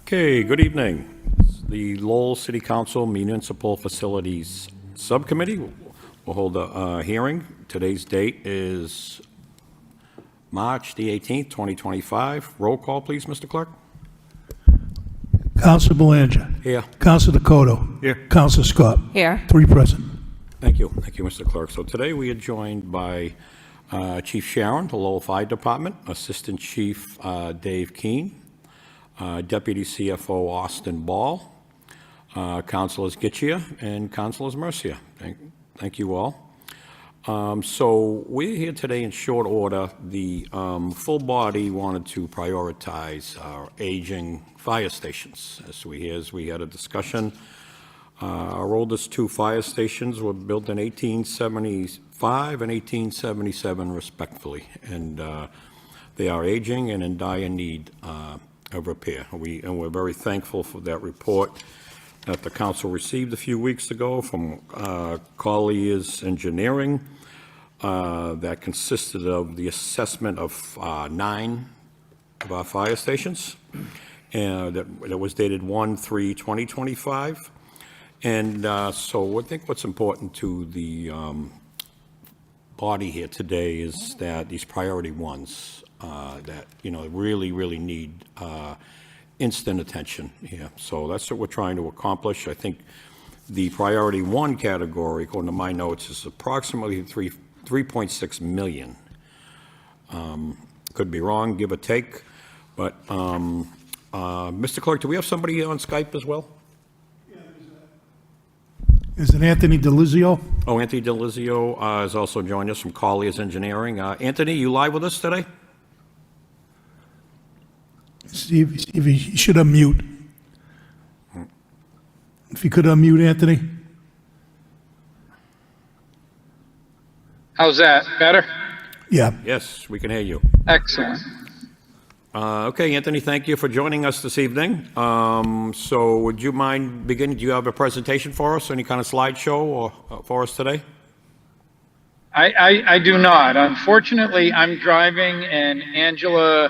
Okay, good evening. The Lowell City Council Municipal Facilities Subcommittee will hold a hearing. Today's date is March the 18th, 2025. Roll call, please, Mr. Clerk. Councilor Belanger. Here. Councilor Dakota. Here. Councilor Scott. Here. 3 present. Thank you, Mr. Clerk. So today we are joined by Chief Sharon, the Lowell Fire Department, Assistant Chief Dave Keene, Deputy CFO Austin Ball, Councilors Gitchia and Councilors Mercia. Thank you all. So we're here today in short order. The full body wanted to prioritize our aging fire stations. As we had a discussion, our oldest 2 fire stations were built in 1875 and 1877 respectively, and they are aging and in dire need of repair. We're very thankful for that report that the council received a few weeks ago from Colliers Engineering that consisted of the assessment of 9 of our fire stations, and that was dated 1/3/2025. And so I think what's important to the body here today is that these priority ones that really need instant attention here. So that's what we're trying to accomplish. I think the priority 1 category, according to my notes, is approximately 3.6 million. Could be wrong, give or take. But Mr. Clerk, do we have somebody on Skype as well? Is it Anthony DeLizio? Oh, Anthony DeLizio has also joined us from Colliers Engineering. Anthony, you live with us today? See if he should unmute. If you could unmute, Anthony. How's that? Better? Yeah. Yes, we can hear you. Excellent. Okay, Anthony, thank you for joining us this evening. So would you mind beginning? Do you have a presentation for us, any kind of slideshow or for us today? I do not. Unfortunately, I'm driving, and Angela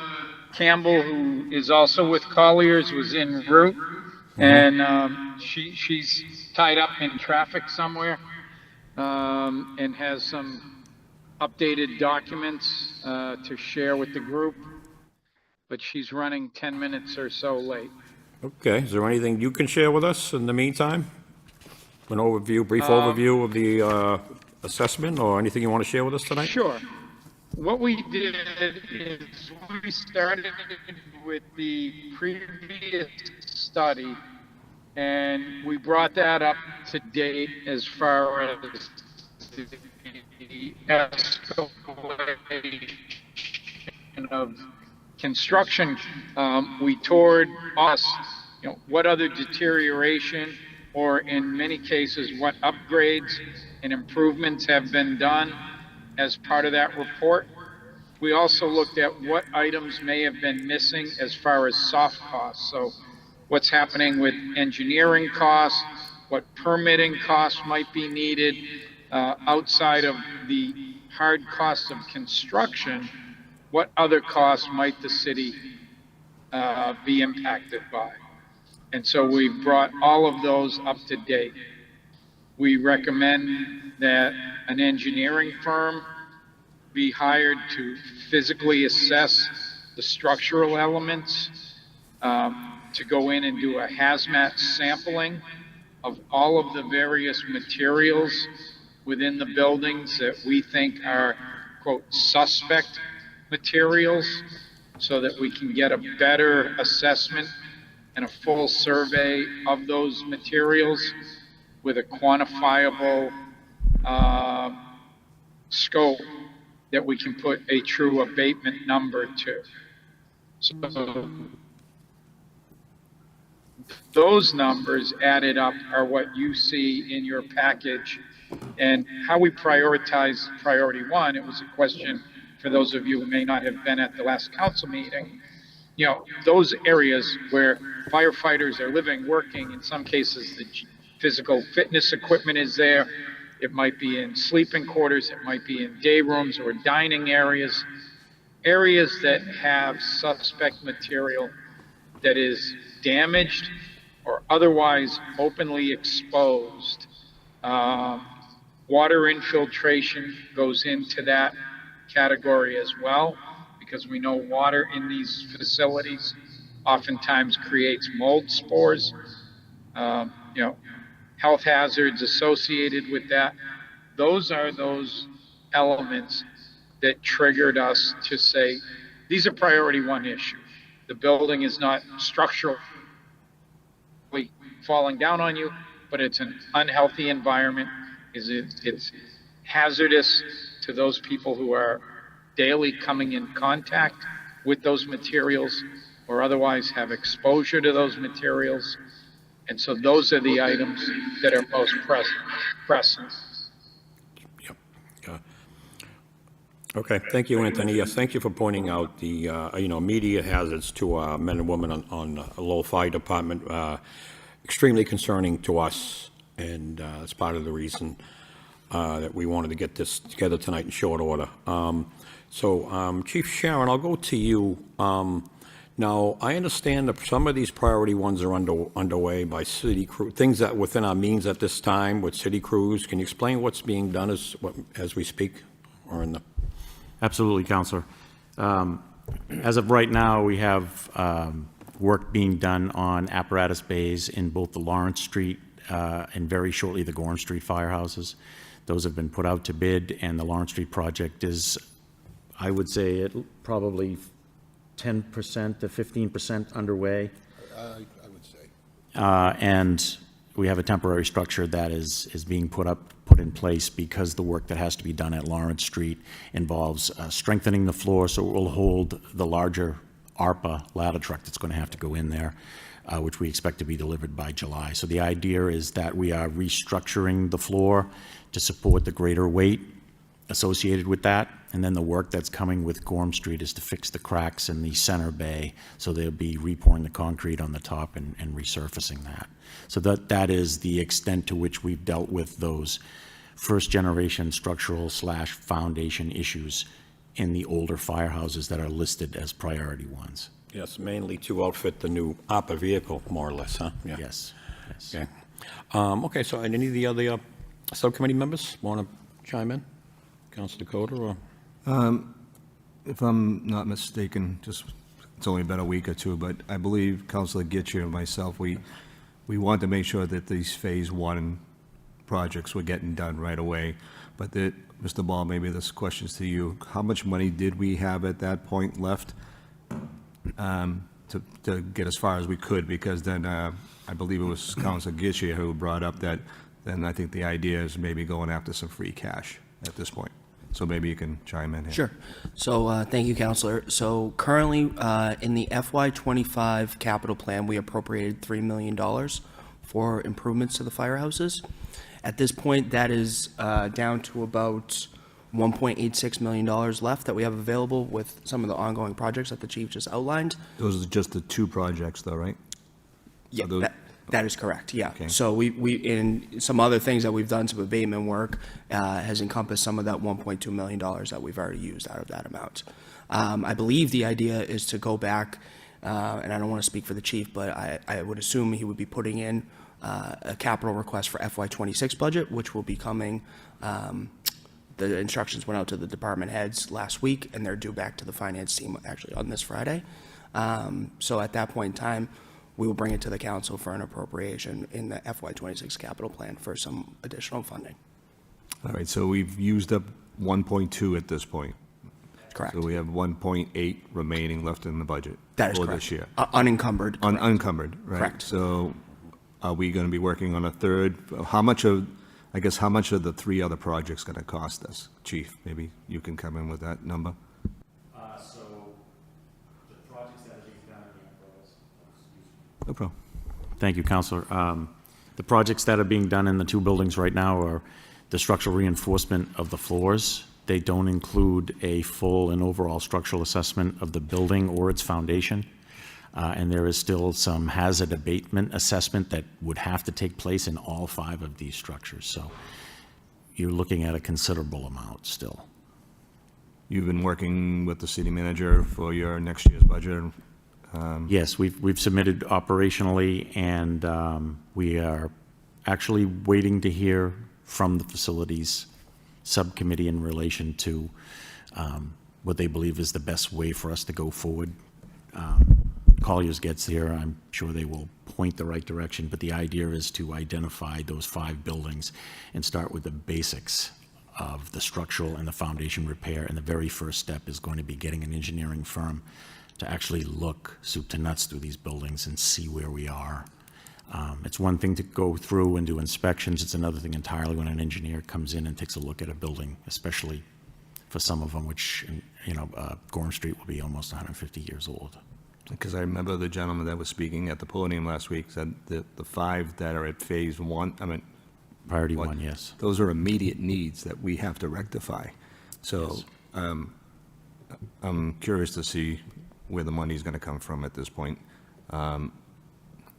Campbell, who is also with Colliers, was en route, and she's tied up in traffic somewhere, and has some updated documents to share with the group, but she's running 10 minutes or so late. Okay, is there anything you can share with us in the meantime? An overview, brief overview of the assessment, or anything you want to share with us tonight? Sure. What we did is we started with the previous study, and we brought that up to date as far as the escalation of construction. We toured what other deterioration, or in many cases, what upgrades and improvements have been done as part of that report. We also looked at what items may have been missing as far as soft costs. So what's happening with engineering costs, what permitting costs might be needed outside of the hard costs of construction, what other costs might the city be impacted by. And so we brought all of those up to date. We recommend that an engineering firm be hired to physically assess the structural elements, to go in and do a hazmat sampling of all of the various materials within the buildings that we think are, quote, suspect materials, so that we can get a better assessment and a full survey of those materials with a quantifiable scope that we can put a true abatement number to. So those numbers added up are what you see in your package. And how we prioritize priority 1, it was a question for those of you who may not have been at the last council meeting. Those areas where firefighters are living, working, in some cases the physical fitness equipment is there. It might be in sleeping quarters, it might be in day rooms or dining areas that have suspect material. that is damaged or otherwise openly exposed, water infiltration goes into that category as well, because we know water in these facilities oftentimes creates mold spores, you know, health hazards associated with that. Those are those elements that triggered us to say, these are priority one issue. The building is not structurally falling down on you, but it's an unhealthy environment. It's hazardous to those people who are daily coming in contact with those materials or otherwise have exposure to those materials. And so those are the items that are most pressing. Yep. Okay, thank you, Anthony. Yes, thank you for pointing out the, immediate hazards to men and women on Lowell Fire Department. Extremely concerning to us, and it's part of the reason that we wanted to get this together tonight in short order. Chief Sharon, I'll go to you. Now, I understand that some of these priority ones are underway by city crew, things that within our means at this time with city crews. Can you explain what's being done as we speak, or in the? Absolutely, Councilor. As of right now, we have work being done on apparatus bays in both the Lawrence Street and very shortly the Gorham Street firehouses. Those have been put out to bid, and the Lawrence Street project is, I would say, probably 10% to 15% underway. I would say. And we have a temporary structure that is being put in place because the work that has to be done at Lawrence Street involves strengthening the floor so it will hold the larger ARPA ladder truck that's going to have to go in there, which we expect to be delivered by July. So the idea is that we are restructuring the floor to support the greater weight associated with that. And then the work that's coming with Gorham Street is to fix the cracks in the center bay. So they'll be repouring the concrete on the top and resurfacing that. So that is the extent to which we've dealt with those first generation structural / foundation issues in the older firehouses that are listed as priority ones. Yes, mainly to outfit the new APA vehicle, more or less, huh? Yeah. Yes. Okay. Okay, so any of the other subcommittee members want to chime in? Councilor Dakota, or? If I'm not mistaken, it's only been a week or two, but I believe Councilor Gitcher and myself, we want to make sure that these Phase 1 projects were getting done right away. But Mr. Ball, maybe this question's to you. How much money did we have at that point left to get as far as we could? Because then I believe it was Councilor Gitcher who brought up that then I think the idea is maybe going after some free cash at this point. So maybe you can chime in here. Sure. So thank you, Councilor. So currently in the FY25 capital plan, we appropriated $3 million for improvements to the firehouses. At this point, that is down to about $1.86 million left that we have available with some of the ongoing projects that the chief just outlined. Those are just the two projects though, right? Yeah, those- that is correct, yeah. Okay. So we in some other things that we've done, some abatement work, has encompassed some of that $1.2 million that we've already used out of that amount. I believe the idea is to go back, and I don't want to speak for the chief, but I would assume he would be putting in a capital request for FY26 budget, which will be coming. The instructions went out to the department heads last week, and they're due back to the finance team actually on this Friday. So at that point in time, we will bring it to the council for an appropriation in the FY26 capital plan for some additional funding. All right, so we've used up 1.2 at this point. Correct. So we have 1.8 remaining left in the budget. That is for correct. this year. Unencumbered. correct. Unencumbered, right? Correct. So are we going to be working on a third? How much of the three other projects going to cost us? Chief, maybe you can come in with that number. So the projects that are being done No problem. Thank you, Councilor. The projects that are being done in the two buildings right now are the structural reinforcement of the floors. They don't include a full and overall structural assessment of the building or its foundation. And there is still some hazard abatement assessment that would have to take place in all 5 of these structures. So you're looking at a considerable amount still. You've been working with the city manager for your next year's budget. Yes, we've submitted operationally, and we are actually waiting to hear from the facilities subcommittee in relation to what they believe is the best way for us to go forward. Colliers gets there, I'm sure they will point the right direction, but the idea is to identify those 5 buildings and start with the basics of the structural and the foundation repair, and the very first step is going to be getting an engineering firm to actually look soup to nuts through these buildings and see where we are. It's one thing to go through and do inspections, it's another thing entirely when an engineer comes in and takes a look at a building, especially for some of them, which, Gorham Street will be almost 150 years old. Because I remember the gentleman that was speaking at the podium last week said that the 5 that are at phase 1, Priority 1, yes. those are immediate needs that we have to rectify. So I'm curious to see where the money's going to come from at this point. I'm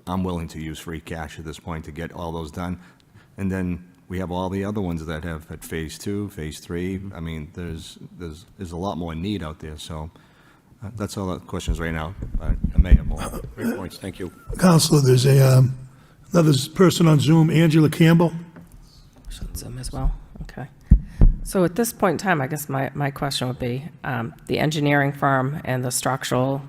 willing to use free cash at this point to get all those done. And then we have all the other ones that have at phase 2, phase 3. I mean, there's a lot more need out there, so that's all the questions right now. I may have more. Great points, thank you. Counselor, there's another person on Zoom, Angela Campbell. Zoom as well, okay. So at this point in time, I guess my question would be, the engineering firm and the structural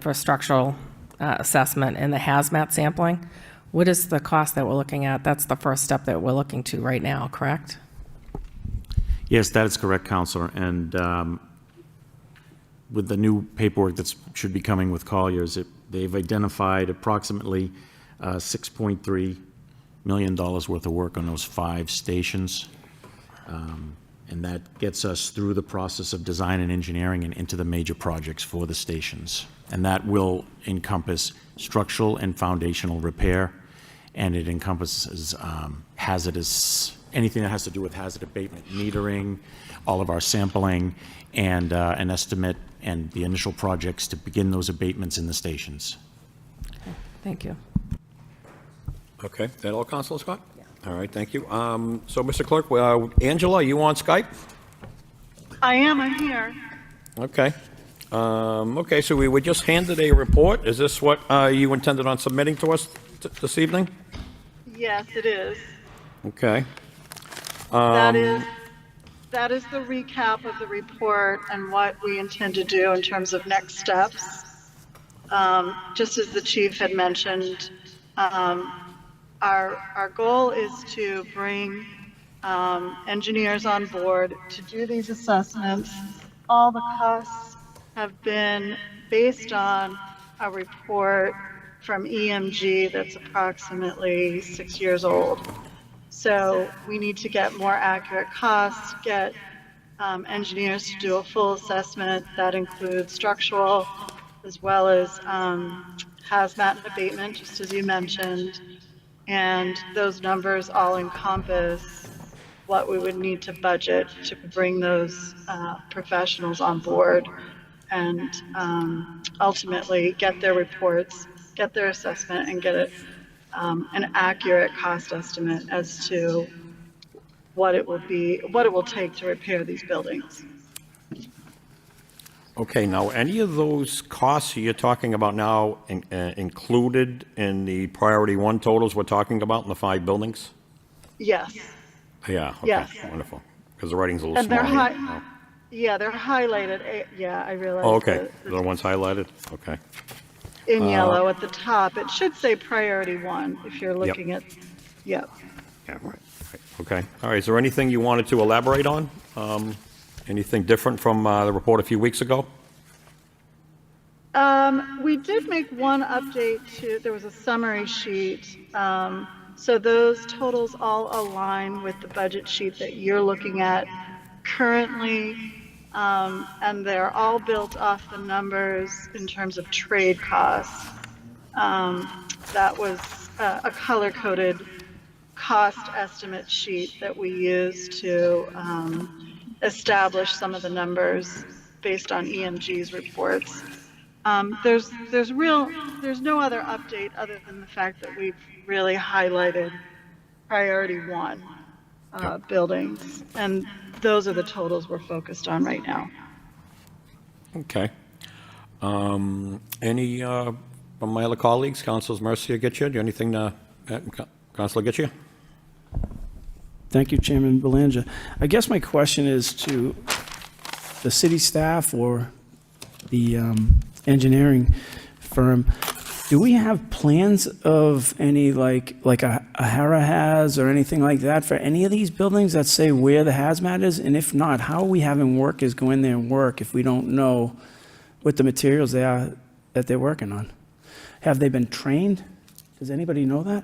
assessment and the hazmat sampling, what is the cost that we're looking at? That's the first step that we're looking to right now, correct? Yes, that is correct, Counselor, and with the new paperwork that should be coming with Colliers, they've identified approximately $6.3 million worth of work on those 5 stations. And that gets us through the process of design and engineering and into the major projects for the stations. And that will encompass structural and foundational repair, and it encompasses anything that has to do with hazard abatement, metering, all of our sampling, and an estimate and the initial projects to begin those abatements in the stations. Thank you. Okay, that all, Councilor Scott? Yeah. All right, thank you. So, Mr. Clerk, Angela, are you on Skype? I'm here. Okay. Okay, so we were just handed a report. Is this what you intended on submitting to us this evening? Yes, it is. Okay. That is the recap of the report and what we intend to do in terms of next steps. Just as the chief had mentioned, our goal is to bring engineers on board to do these assessments. All the costs have been based on a report from EMG that's approximately 6 years old. So we need to get more accurate costs, get engineers to do a full assessment that includes structural as well as hazmat and abatement, just as you mentioned. And those numbers all encompass what we would need to budget to bring those professionals on board and ultimately get their reports, get their assessment, and get an accurate cost estimate as to what it will take to repair these buildings. Okay, now, any of those costs you're talking about now included in the priority 1 totals we're talking about in the 5 buildings? Yes. Yeah, okay, Yes. wonderful. Because the writing's a little And they're small here. yeah, they're highlighted. Yeah, I realize. Oh, okay, the ones highlighted? Okay. In yellow at the top. It should say priority 1 if you're looking at, yep. Yeah, right. Okay, all right, is there anything you wanted to elaborate on? Anything different from the report a few weeks ago? We did make one update there was a summary sheet. So those totals all align with the budget sheet that you're looking at currently. And they're all built off the numbers in terms of trade costs. That was a color-coded cost estimate sheet that we used to establish some of the numbers based on EMG's reports. There's no other update other than the fact that we've really highlighted priority 1 buildings, and those are the totals we're focused on right now. Okay. Any From my other colleagues, Councilors Mercia, Getchia, do you have anything to add? Councilor Getchia? Thank you, Chairman Belanger. I guess my question is to the city staff or the engineering firm. Do we have plans of any, like a HARA has or anything like that for any of these buildings that say where the hazmat is? And if not, how are we having workers go in there and work if we don't know what the materials they are that they're working on? Have they been trained? Does anybody know that?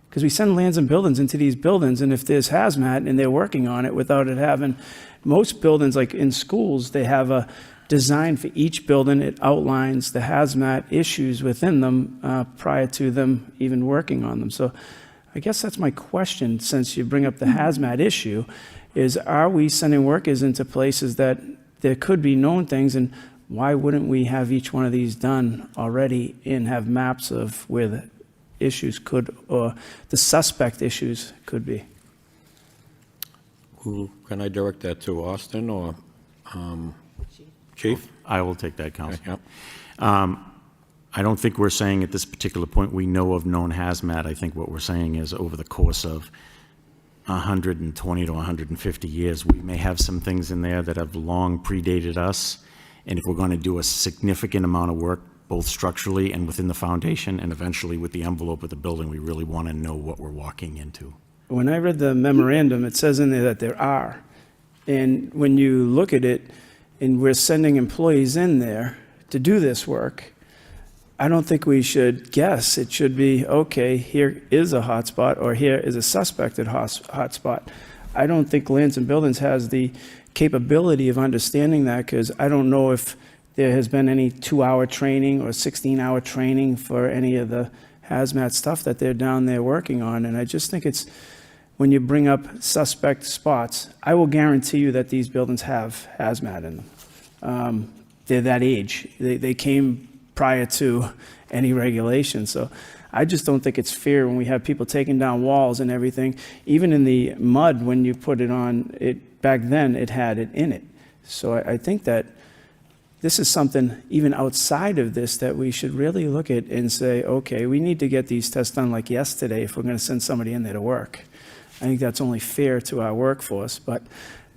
Because we send lands and buildings into these buildings, and if there's hazmat and they're working on it without it having, most buildings, like in schools, they have a design for each building. It outlines the hazmat issues within them prior to them even working on them. So I guess that's my question, since you bring up the hazmat issue, is are we sending workers into places that there could be known things, and why wouldn't we have each one of these done already and have maps of where the issues could, or the suspect issues could be? Who, can I direct that to, Austin or Chief? I will take that, Council. Yep. I don't think we're saying at this particular point we know of known hazmat. I think what we're saying is over the course of 120 to 150 years, we may have some things in there that have long predated us. And if we're going to do a significant amount of work, both structurally and within the foundation, and eventually with the envelope of the building, we really want to know what we're walking into. When I read the memorandum, it says in there that there are. And when you look at it, and we're sending employees in there to do this work, I don't think we should guess. It should be, okay, here is a hotspot, or here is a suspected hotspot. I don't think Lands and Buildings has the capability of understanding that, because I don't know if there has been any 2-hour training or 16-hour training for any of the hazmat stuff that they're down there working on. And I just think it's, when you bring up suspect spots, I will guarantee you that these buildings have hazmat in them. They're that age. They came prior to any regulation. So I just don't think it's fair when we have people taking down walls and everything. Even in the mud, when you put it on, it back then, it had it in it. So I think that this is something even outside of this that we should really look at and say, okay, we need to get these tests done like yesterday if we're going to send somebody in there to work. I think that's only fair to our workforce. But,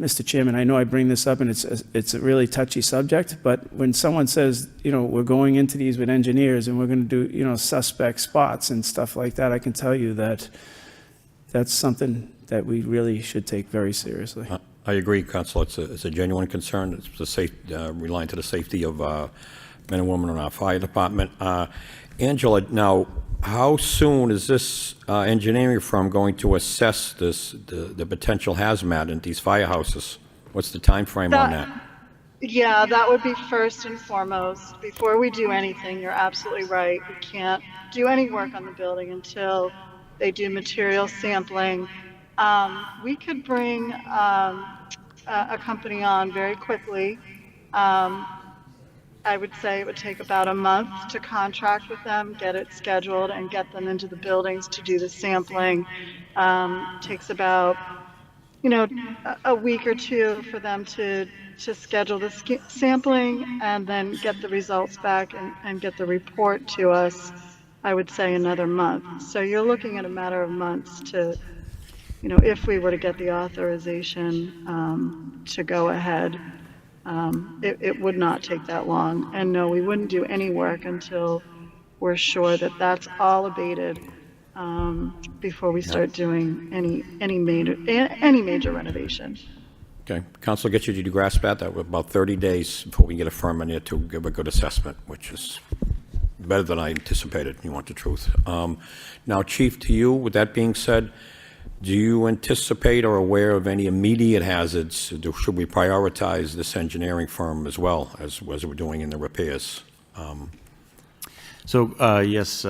Mr. Chairman, I know I bring this up and it's a really touchy subject, but when someone says, we're going into these with engineers and we're going to do, suspect spots and stuff like that, I can tell you that that's something that we really should take very seriously. I agree, Council. It's a genuine concern. It's relying to the safety of men and women in our fire department. Angela, now, how soon is this engineering firm going to assess the potential hazmat in these firehouses? What's the time frame on that? Yeah, that would be first and foremost. Before we do anything, you're absolutely right. We can't do any work on the building until they do material sampling. We could bring a company on very quickly. I would say it would take about a month to contract with them, get it scheduled, and get them into the buildings to do the sampling. Takes about, a week or two for them to schedule the sampling and then get the results back and get the report to us. I would say another month. So you're looking at a matter of months to, if we were to get the authorization to go ahead. It would not take that long. And no, we wouldn't do any work until we're sure that that's all abated before we start doing any major renovation. Okay. Council, did you grasp that? That was about 30 days before we can get a firm in here to give a good assessment, which is better than I anticipated, you want the truth. Now, Chief, to you, with that being said, do you anticipate or aware of any immediate hazards? Should we prioritize this engineering firm as well as we're doing in the repairs? Yes,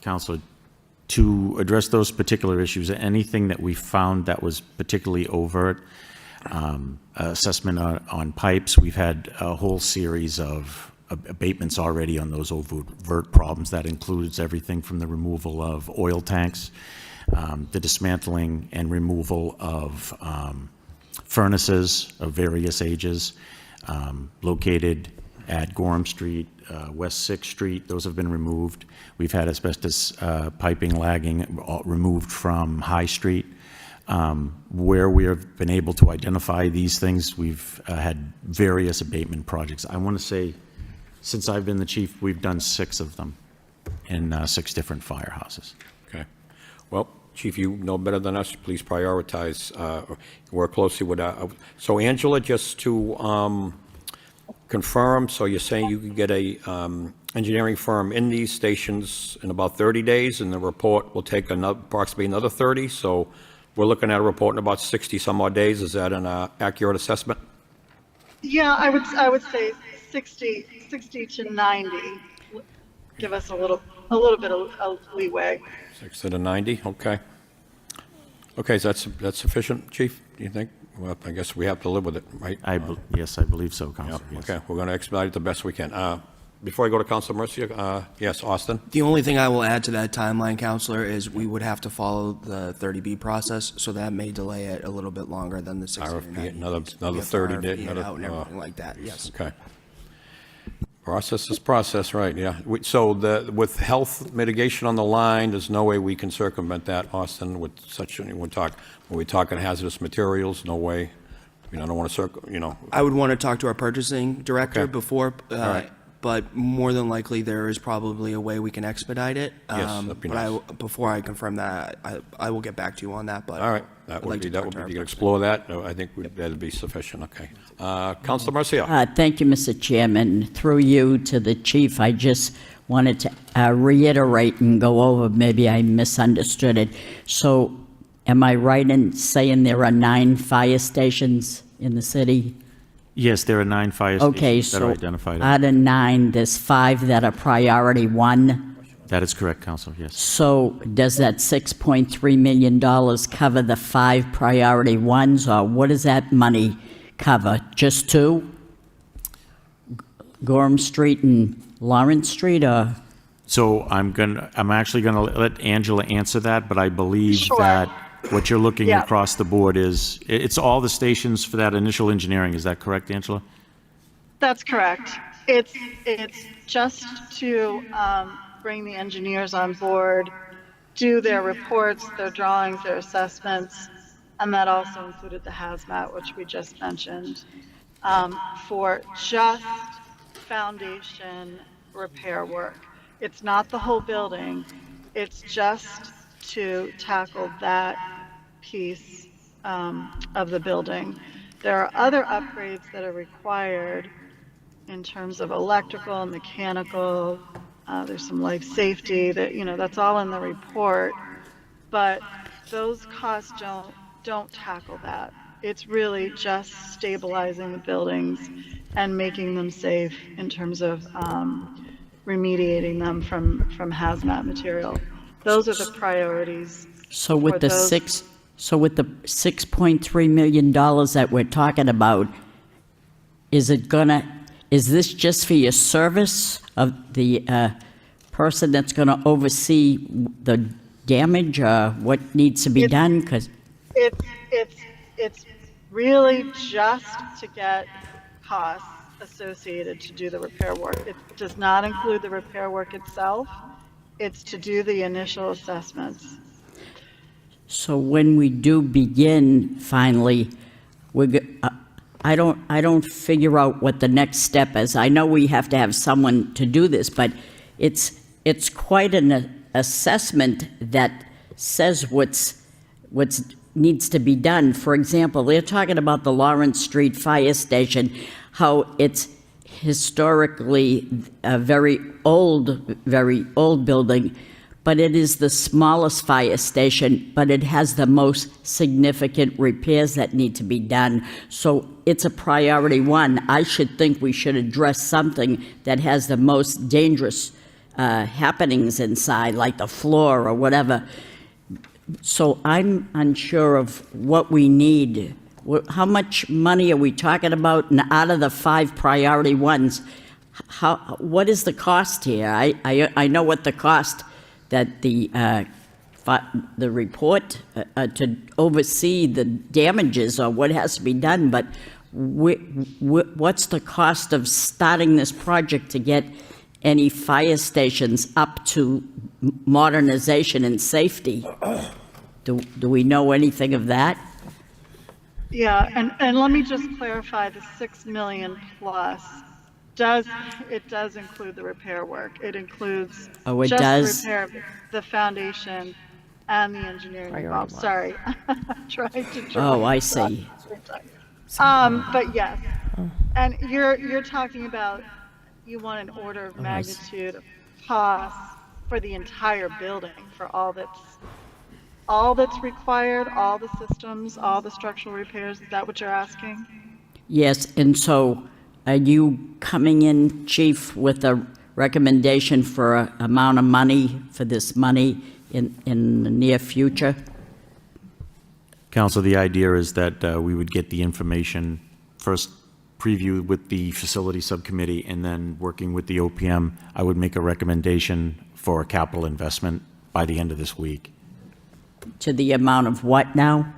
Councilor, to address those particular issues, anything that we found that was particularly overt, assessment on pipes, we've had a whole series of abatements already on those overt problems. That includes everything from the removal of oil tanks, the dismantling and removal of furnaces of various ages, located at Gorham Street, West Sixth Street, those have been removed. We've had asbestos piping lagging removed from High Street. Where we have been able to identify these things, we've had various abatement projects. I want to say, since I've been the chief, we've done 6 of them in 6 different firehouses. Okay. Well, Chief, you know better than us. Please prioritize, work closely with, so Angela, just to confirm, so you're saying you could get a engineering firm in these stations in about 30 days, and the report will take approximately another 30, so we're looking at a report in about 60 some odd days. Is that an accurate assessment? Yeah, I would say 60 to 90. Give us a little bit of leeway. 60 to 90, okay. Okay, so that's sufficient, Chief, do you think? Well, I guess we have to live with it, right? Yes, I believe so, Yeah, Council. Yes. okay, we're going to expedite it the best we can. Before I go to Council Mercia, yes, Austin? The only thing I will add to that timeline, Counselor, is we would have to follow the 30B process, so that may delay it a little bit longer than the 60 to 90 RFP, another days. We have to 30 days, RFP it another, out and everything like that, yes. Okay. Process is process, right, yeah. So with health mitigation on the line, there's no way we can circumvent that, Austin, with such, when we're talking hazardous materials, no way. I mean, I don't want to I would want to talk to our purchasing director Okay. before, right. but more than likely, there is probably a way we can expedite it. Yes, that'd be But nice. before I confirm that, I will get back to you on that, but. all right, I'd that like would be, to talk to you our can purchasing. explore that. No, I think that'd be sufficient, okay. Councilor Mercia? Thank you, Mr. Chairman. Through you to the chief, I just wanted to reiterate and go over, maybe I misunderstood it. So am I right in saying there are 9 fire stations in the city? Yes, there are 9 fire Okay, stations that are so identified. out of 9, there's 5 that are priority 1. That is correct, Council, yes. So does that $6.3 million cover the 5 priority 1s, or what does that money cover? Just 2? Gorham Street and Lawrence Street, or? So I'm actually gonna let Angela answer that, but I believe Sure. that what you're looking Yeah. across the board is, it's all the stations for that initial engineering, is that correct, Angela? That's correct. It's just to bring the engineers on board, do their reports, their drawings, their assessments, and that also included the hazmat, which we just mentioned, for just foundation repair work. It's not the whole building. It's just to tackle that piece of the building. There are other upgrades that are required in terms of electrical, mechanical, there's some life safety that, that's all in the report, but those costs don't tackle that. It's really just stabilizing the buildings and making them safe in terms of remediating them from hazmat material. Those are the priorities. So with for the those- $6.3 million that we're talking about, is this just for your service of the person that's gonna oversee the damage, or what needs to be done? 'Cause It's really just to get costs associated to do the repair work. It does not include the repair work itself. It's to do the initial assessments. So when we do begin, finally, I don't figure out what the next step is. I know we have to have someone to do this, but it's quite an assessment that says what's needs to be done. For example, they're talking about the Lawrence Street Fire Station, how it's historically a very old building, but it is the smallest fire station, but it has the most significant repairs that need to be done. So it's a priority 1. I should think we should address something that has the most dangerous happenings inside, like the floor or whatever. So I'm unsure of what we need. How much money are we talking about? And out of the 5 priority 1s, what is the cost here? I know what the cost that the report to oversee the damages or what has to be done, but what's the cost of starting this project to get any fire stations up to modernization and safety? Do we know anything of that? Yeah, and let me just clarify, the 6 million plus does include the repair work. It includes Oh, it just does? the repair of the foundation and the engineering Priority involved. one. Sorry. Tried to Oh, draw. I see. But yes, and you're talking about, you want an order of I see. magnitude of cost for the entire building, for all that's required, all the systems, all the structural repairs. Is that what you're asking? Yes, and so are you coming in, Chief, with a recommendation for a amount of money for this money in the near future? Council, the idea is that we would get the information first, preview with the facility subcommittee, and then working with the OPM, I would make a recommendation for a capital investment by the end of this week. To the amount of what now?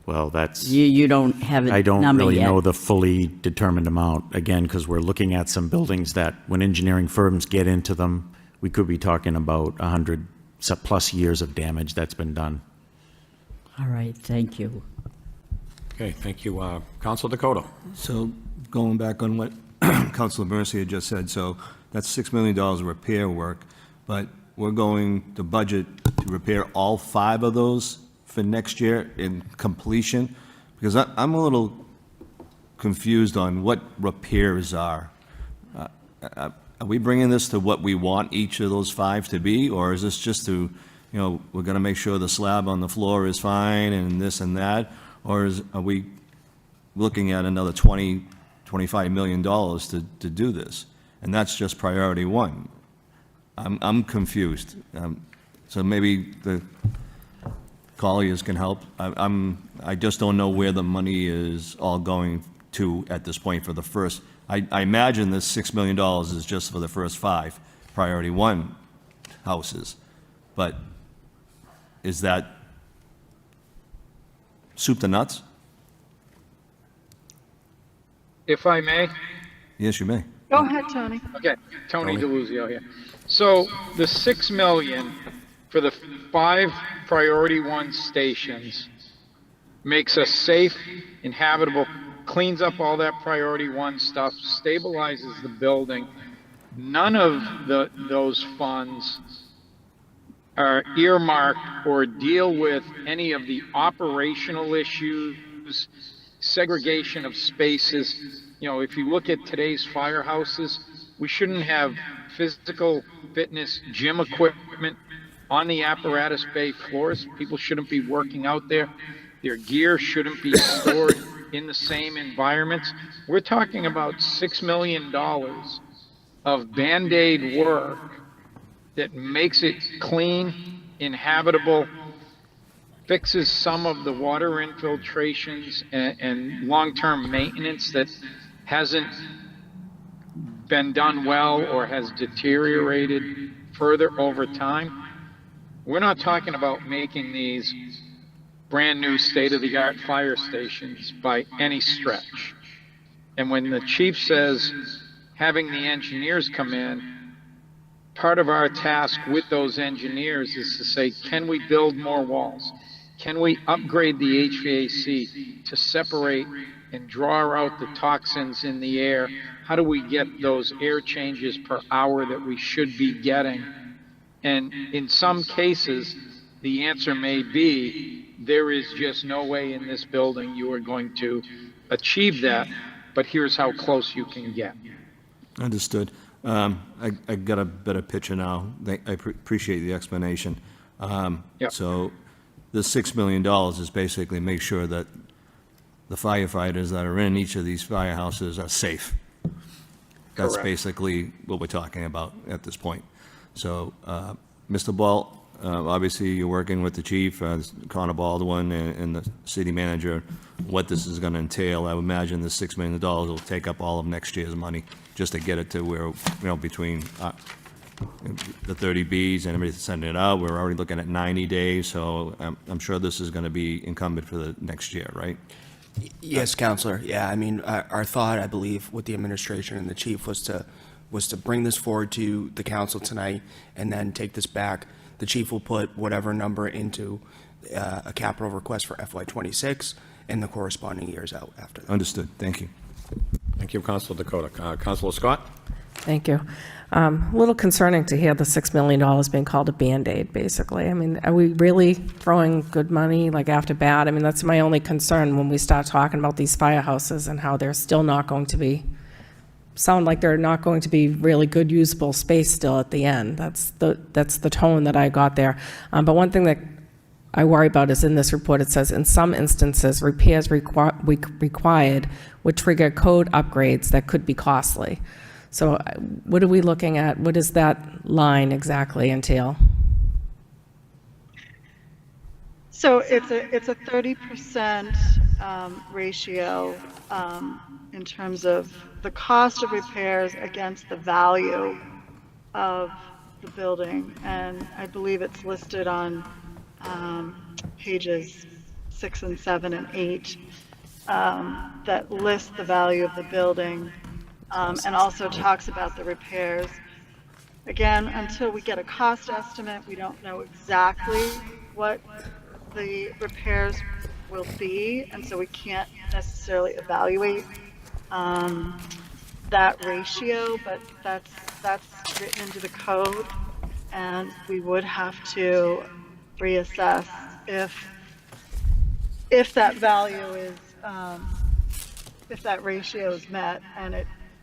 Well, that's, You don't have a I don't number really yet. know the fully determined amount, again, because we're looking at some buildings that, when engineering firms get into them, we could be talking about 100+ years of damage that's been done. All right, thank you. Okay, thank you. Council Dakota? So going back on what Councilor Mercy had just said, so that's $6 million of repair work, but we're going to budget to repair all 5 of those for next year in completion? Because I'm a little confused on what repairs are. Are we bringing this to what we want each of those 5 to be, or is this just to, we're going to make sure the slab on the floor is fine and this and that? Or are we looking at another $25 million to do this? And that's just priority 1. I'm confused. So maybe the colleagues can help. I just don't know where the money is all going to at this point for the first. I imagine this $6 million is just for the first 5 priority 1 houses. But is that soup to nuts? If I may? Yes, you may. Go ahead, Tony. Okay, Tony DeLuzio here. So the 6 million for the 5 priority 1 stations makes us safe, inhabitable, cleans up all that priority 1 stuff, stabilizes the building. None of those funds are earmarked or deal with any of the operational issues, segregation of spaces. If you look at today's firehouses, we shouldn't have physical fitness gym equipment on the apparatus bay floors. People shouldn't be working out there. Their gear shouldn't be stored in the same environments. We're talking about $6 million of Band-Aid work that makes it clean, inhabitable, fixes some of the water infiltrations and long-term maintenance that hasn't been done well or has deteriorated further over time. We're not talking about making these brand new state-of-the-art fire stations by any stretch. And when the chief says having the engineers come in, part of our task with those engineers is to say, can we build more walls? Can we upgrade the HVAC to separate and draw out the toxins in the air? How do we get those air changes per hour that we should be getting? And in some cases, the answer may be, there is just no way in this building you are going to achieve that, but here's how close you can get. Understood. I got a better picture now. I appreciate the explanation. Yep. So the $6 million is basically make sure that the firefighters that are in each of these firehouses are safe. That's Correct. basically what we're talking about at this point. So, Mr. Balt, obviously you're working with the chief, Connor Baldwin, and the city manager, what this is going to entail. I would imagine the $6 million will take up all of next year's money just to get it to where, between the 30Bs and everything sending it out. We're already looking at 90 days, so I'm sure this is going to be incumbent for the next year, right? Yes, Counselor. Yeah, I mean, our thought, I believe, with the administration and the chief was to bring this forward to the council tonight and then take this back. The chief will put whatever number into a capital request for FY26 and the corresponding years out after that. Understood. Thank you. Thank you, Councilor Dakota. Councilor Scott? Thank you. A little concerning to hear the $6 million being called a Band-Aid, basically. I mean, are we really throwing good money like after bad? I mean, that's my only concern when we start talking about these firehouses and how they're still not going to be, sound like they're not going to be really good usable space still at the end. That's the tone that I got there. But one thing that I worry about is in this report, it says, in some instances, repairs required would trigger code upgrades that could be costly. So what are we looking at? What does that line exactly entail? So it's a 30% ratio in terms of the cost of repairs against the value of the building. And I believe it's listed on pages 6 and 7 and 8 that list the value of the building and also talks about the repairs. Again, until we get a cost estimate, we don't know exactly what the repairs will be, and so we can't necessarily evaluate that ratio, but that's written into the code, and we would have to reassess if that value is if that ratio is met,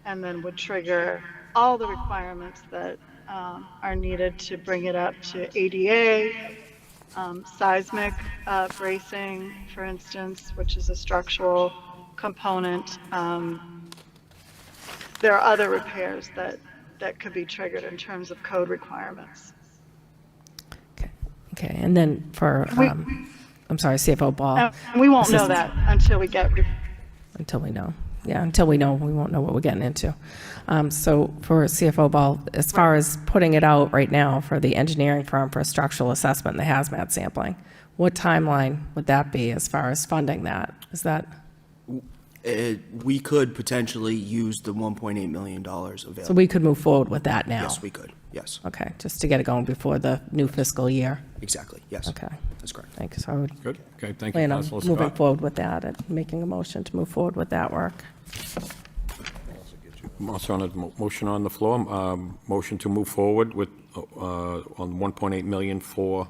and then would trigger all the requirements that are needed to bring it up to ADA, seismic bracing, for instance, which is a structural component. There are other repairs that could be triggered in terms of code requirements. Okay, and then for, I'm sorry, CFO Ball. And we won't know that until we get. Until we know. Yeah, until we know, we won't know what we're getting into. So for CFO Ball, as far as putting it out right now for the engineering firm for structural assessment and the hazmat sampling, what timeline would that be as far as funding that? Is that? We could potentially use the $1.8 million available. So we could move forward with that now? Yes, we could. Yes. Okay, just to get it going before the new fiscal year? Exactly. Yes. Okay. That's correct. Thanks. So I would Good. Okay, thank you, plan on Councilor moving Scott. forward with that and making a motion to move forward with that work. Also on a motion on the floor, motion to move forward with, on 1.8 million for,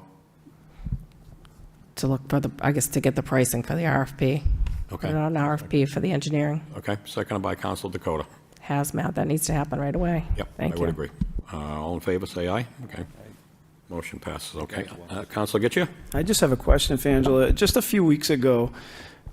To look for the, I guess, to get the pricing for the RFP. Okay. Put it on RFP for the engineering okay, seconded by Councilor Dakota. hazmat. That needs to happen right away. Yep, Thank I you. would agree. All in favor, say aye. Okay. Motion passes, okay. Councilor Getchia? I just have a question for Angela. Just a few weeks ago,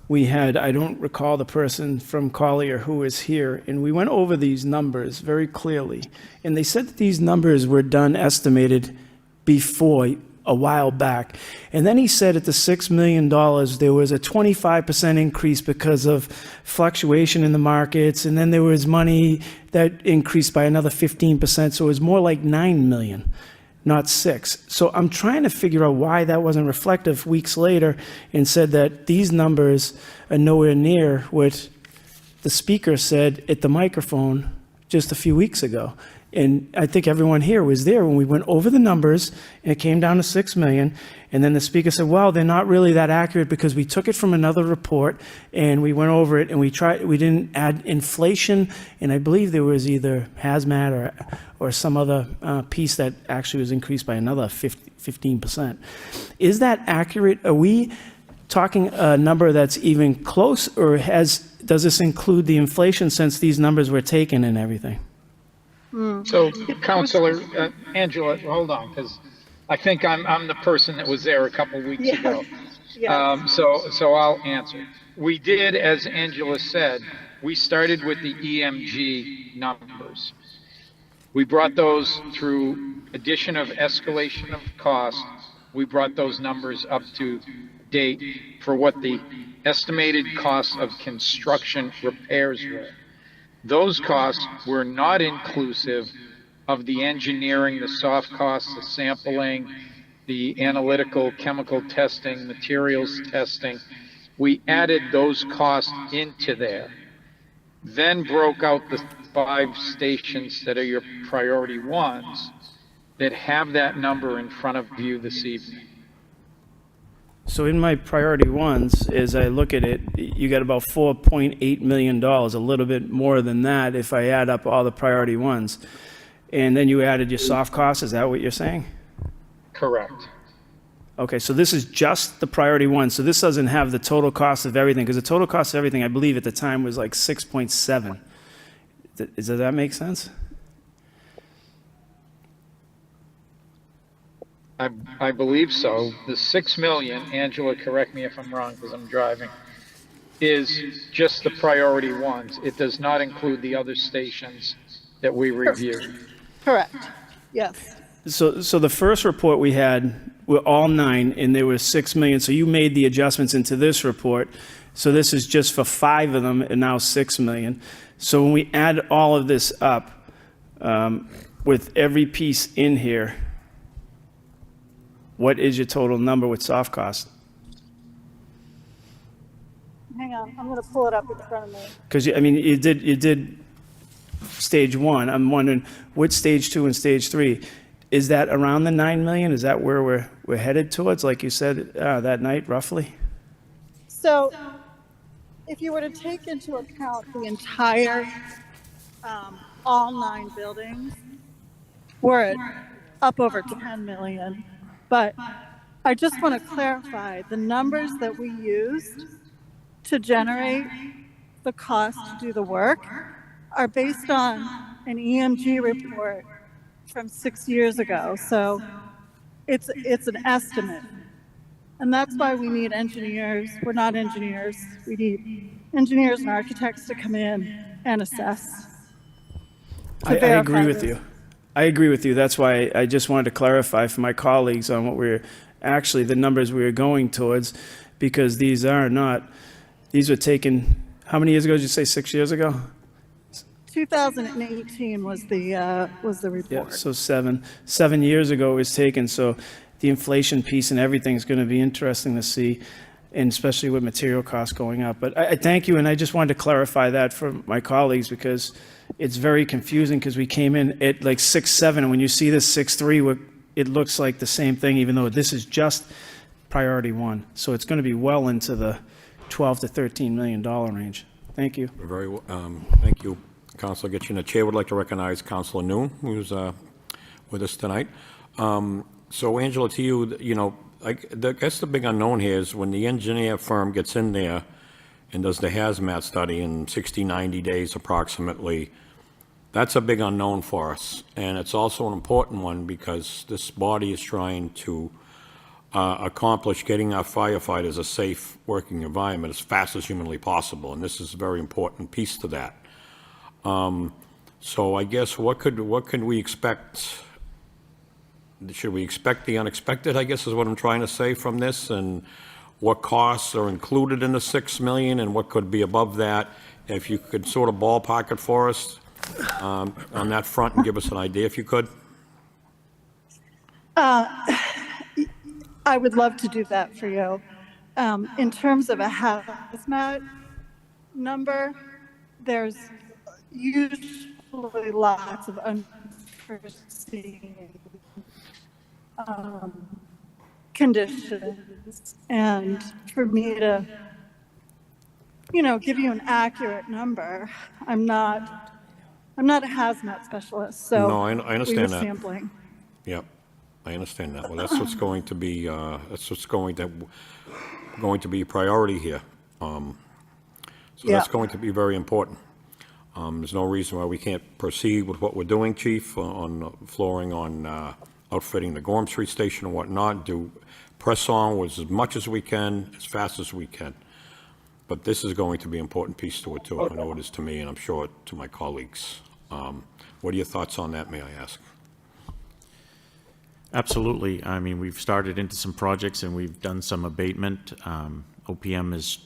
we had, I don't recall the person from Collier who was here, and we went over these numbers very clearly. And they said that these numbers were done estimated before, a while back. And then he said at the $6 million, there was a 25% increase because of fluctuation in the markets. And then there was money that increased by another 15%. So it was more like 9 million. Not 6. So I'm trying to figure out why that wasn't reflective weeks later and said that these numbers are nowhere near what the speaker said at the microphone just a few weeks ago. And I think everyone here was there when we went over the numbers and it came down to 6 million. And then the speaker said, well, they're not really that accurate because we took it from another report and we went over it and we didn't add inflation. And I believe there was either hazmat or some other piece that actually was increased by another 15%. Is that accurate? Are we talking a number that's even close, or does this include the inflation since these numbers were taken and everything? So, Counselor, Angela, hold on, because I think I'm the person that was there a couple weeks ago. Yes. So I'll answer. We did, as Angela said, we started with the EMG numbers. We brought those through addition of escalation of cost. We brought those numbers up to date for what the estimated costs of construction repairs were. Those costs were not inclusive of the engineering, the soft costs, the sampling, the analytical, chemical testing, materials testing, We added those costs into there, then broke out the 5 stations that are your priority ones that have that number in front of you this evening. So in my priority ones, as I look at it, you got about $4.8 million, a little bit more than that if I add up all the priority ones. And then you added your soft costs, is that what you're saying? Correct. Okay, so this is just the priority one, so this doesn't have the total cost of everything, because the total cost of everything, I believe at the time, was like 6.7. Does that make sense? I believe so. The 6 million, Angela, correct me if I'm wrong because I'm driving, is just the priority ones. It does not include the other stations that we reviewed. Correct. Yes. So the first report we had were all 9, and there was 6 million, so you made the adjustments into this report. So this is just for 5 of them, and now 6 million. So when we add all of this up, with every piece in here, what is your total number with soft cost? Hang on, I'm going to pull it up in front of me. Because, I mean, you did stage 1. I'm wondering, what stage 2 and stage 3? Is that around the 9 million? Is that where we're headed towards, like you said that night, roughly? So if you were to take into account the entire, all 9 buildings, we're at up over 10 million. But I just want to clarify, the numbers that we used to generate the cost to do the work are based on an EMG report from 6 years ago. So it's an estimate. And that's why we need engineers. We're not engineers. We need engineers and architects to come in and assess. I agree with you. I agree with you. That's why I just wanted to clarify for my colleagues on what the numbers we were going towards, because these were taken, how many years ago did you say, 6 years ago? 2018 was the report. Yeah, so 7 years ago it was taken, so the inflation piece and everything is going to be interesting to see, and especially with material costs going up. But I thank you, and I just wanted to clarify that for my colleagues, because it's very confusing, because we came in at like 6.7, and when you see this 6.3, it looks like the same thing, even though this is just priority 1. So it's going to be well into the $12 to $13 million range. Thank you. Very well. Thank you, Councilor Getchell. The chair would like to recognize Councilor Noon, who's with us tonight. So, Angela, to you, I guess the big unknown here is when the engineer firm gets in there and does the hazmat study in 60, 90 days approximately, that's a big unknown for us. And it's also an important one because this body is trying to accomplish getting our firefighters a safe working environment as fast as humanly possible. And this is a very important piece to that. So I guess what can we expect? Should we expect the unexpected, I guess is what I'm trying to say from this, and what costs are included in the 6 million and what could be above that? If you could sort of ballpark it for us on that front and give us an idea if you could. I would love to do that for you. In terms of a hazmat number, there's usually lots of unforeseen conditions, and for me to, give you an accurate number, I'm not a hazmat specialist, so No, I understand we were that. sampling. Yep, I understand that. Well, that's what's going to be, going to be a priority here. So that's going to be very important. There's no reason why we can't proceed with what we're doing, Chief, on flooring, on outfitting the Gorham Street Station and whatnot, press on with as much as we can, as fast as we can. But this is going to be an important piece to it, too. I know it is to me, and I'm sure to my colleagues. What are your thoughts on that, may I ask? Absolutely. I mean, we've started into some projects and we've done some abatement. Our OPM is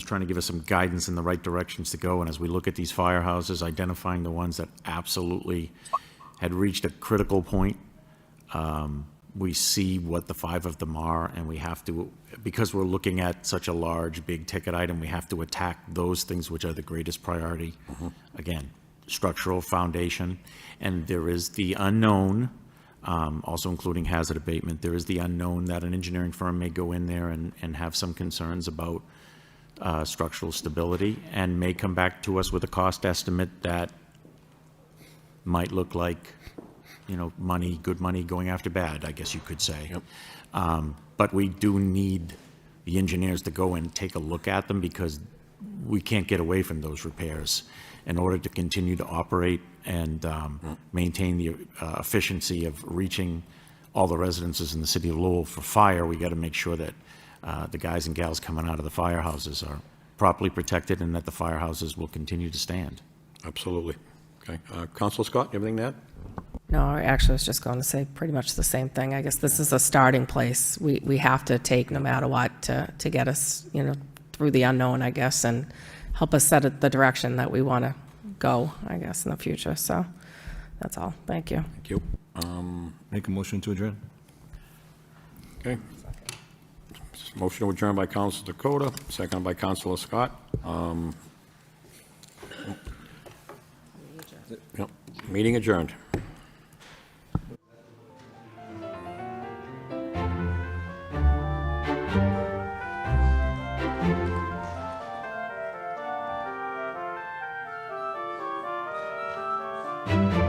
trying to give us some guidance in the right directions to go. And as we look at these firehouses, identifying the ones that absolutely had reached a critical point, we see what the 5 of them are, and we have to, because we're looking at such a large, big ticket item, we have to attack those things which are the greatest priority. Again, structural foundation, and there is the unknown, also including hazard abatement. There is the unknown that an engineering firm may go in there and have some concerns about structural stability, and may come back to us with a cost estimate that might look like, you know, money, good money going after bad, I guess you could say. But we do need the engineers to go and take a look at them, because we can't get away from those repairs. In order to continue to operate and maintain the efficiency of reaching all the residences in the city of Lowell for fire, we got to make sure that the guys and gals coming out of the firehouses are properly protected, and that the firehouses will continue to stand. Absolutely. Okay. Councilor Scott, you have anything to add? No, I actually was just going to say pretty much the same thing. I guess this is a starting place we have to take no matter what to get us, you know, through the unknown, I guess, and help us set it the direction that we want to go, I guess, in the future. So that's all. Thank you. Thank you. Make a motion to adjourn. Okay. Motion to adjourn by Councilor Dakota, seconded by Councilor Scott. Yep. Meeting adjourned. Thank you.